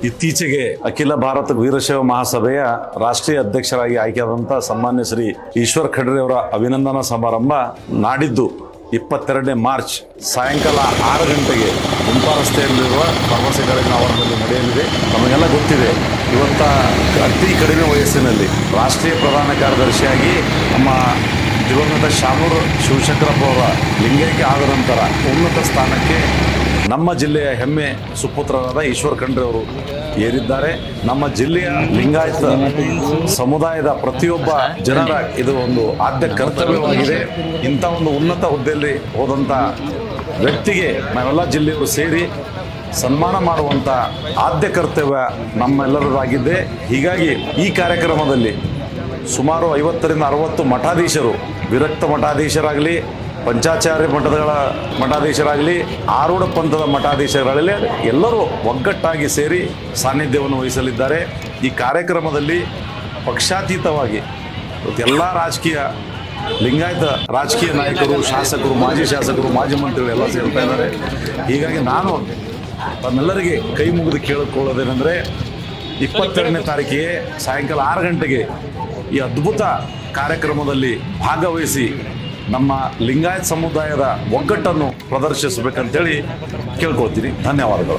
ಇತ್ತೀಚೆಗೆ ಅಖಿಲ ಭಾರತ ವೀರಶೈವ ಮಹಾಸಭೆಯ ರಾಷ್ಟ್ರೀಯ ಅಧ್ಯಕ್ಷರಾಗಿ ಆಯ್ಕೆಯಾದಂಥ ಸನ್ಮಾನ್ಯ ಶ್ರೀ ಈಶ್ವರ್ ಖಂಡ್ರೆ ಅವರ ಅಭಿನಂದನಾ ಸಮಾರಂಭ ನಾಡಿದ್ದು 22ನೇ ಮಾರ್ಚ್ ಸಾಯಂಕಾಲ 6 ಗಂಟೆಗೆ ಗುಂಪಾ ರಸ್ತೆಯಲ್ಲಿರುವ ಫಾರ್ಮಸಿ ಕಾಲೇಜಿನ ಆವರಣದಲ್ಲಿ ನಡೆಯಲಿದೆ. ನಮಗೆಲ್ಲ ಗೊತ್ತಿದೆ, ಇವತ್ತ ಅತಿ ಕಡಿಮೆ ವಯಸ್ಸಿನಲ್ಲಿ ರಾಷ್ಟ್ರೀಯ ಪ್ರಧಾನ ಕಾರ್ಯದರ್ಶಿಯಾಗಿ ನಮ್ಮ ದಿವಂಗತ ಶಾಮೂರು ಶಿವಶಂಕರಪ್ಪ ಅವರ ಲಿಂಗೈಕ್ಯ ಆದ ನಂತರ ಉನ್ನತ ಸ್ಥಾನಕ್ಕೆ ನಮ್ಮ ಜಿಲ್ಲೆಯ ಹೆಮ್ಮೆ ಸುಪುತ್ರರಾದ ಈಶ್ವರ್ ಖಂಡ್ರೆ ಅವರು ಏರಿದ್ದಾರೆ. ನಮ್ಮ ಜಿಲ್ಲೆಯ ಲಿಂಗಾಯತ ಸಮುದಾಯದ ಪ್ರತಿಯೊಬ್ಬ ಜನರ ಇದು ಒಂದು ಆದ್ಯ ಕರ್ತವ್ಯವಾಗಿದೆ. ಇಂಥ ಒಂದು ಉನ್ನತ ಹುದ್ದೆಯಲ್ಲಿ ಹೋದಂಥ ವ್ಯಕ್ತಿಗೆ ನಾವೆಲ್ಲ ಜಿಲ್ಲೆಯವರು ಸೇರಿ ಸನ್ಮಾನ ಮಾಡುವಂಥ ಆದ್ಯ ಕರ್ತವ್ಯ ನಮ್ಮೆಲ್ಲರದಾಗಿದ್ದೆ. ಹೀಗಾಗಿ ಈ ಕಾರ್ಯಕ್ರಮದಲ್ಲಿ ಸುಮಾರು 50ರಿಂದ 60 ಮಠಾಧೀಶರು, ವಿರಕ್ತ ಮಠಾಧೀಶರಾಗಲಿ, ಪಂಚಾಚಾರ್ಯ ಮಠಾಧೀಶರಾಗಲಿ, ಆರೂಢ ಪಂಥದ ಮಠಾಧೀಶರಲ್ಲಿ ಎಲ್ಲರೂ ಒಗ್ಗಟ್ಟಾಗಿ ಸೇರಿ ಸಾನ್ನಿಧ್ಯವನ್ನು ವಹಿಸಲಿದ್ದಾರೆ. ಈ ಕಾರ್ಯಕ್ರಮದಲ್ಲಿ ಪಕ್ಷಾತೀತವಾಗಿ ಎಲ್ಲ ರಾಜಕೀಯ ಲಿಂಗಾಯತ ರಾಜಕೀಯ ನಾಯಕರು, ಶಾಸಕರು, ಮಾಜಿ ಶಾಸಕರು, ಮಾಜಿ ಮಂತ್ರಿಗಳು ಎಲ್ಲ ಸೇರ್ತಾ ಇದ್ದಾರೆ. ಹೀಗಾಗಿ ನಾನು ತಮ್ಮೆಲ್ಲರಿಗೆ ಕೈ ಮುಗಿದು ಕೇಳಿಕೊಳ್ಳೋದೇನೆಂದರೆ 22ನೇ ತಾರೀಕಿಗೆ ಸಾಯಂಕಾಲ 6 ಗಂಟೆಗೆ ಈ ಅದ್ಭುತ ಕಾರ್ಯಕ್ರಮದಲ್ಲಿ ಭಾಗವಹಿಸಿ ನಮ್ಮ ಲಿಂಗಾಯತ ಸಮುದಾಯದ ಒಗ್ಗಟ್ಟನ್ನು ಪ್ರದರ್ಶಿಸಬೇಕಂತೇಳಿ ಕೇಳ್ಕೊಳ್ತೀನಿ. ಧನ್ಯವಾದಗಳು.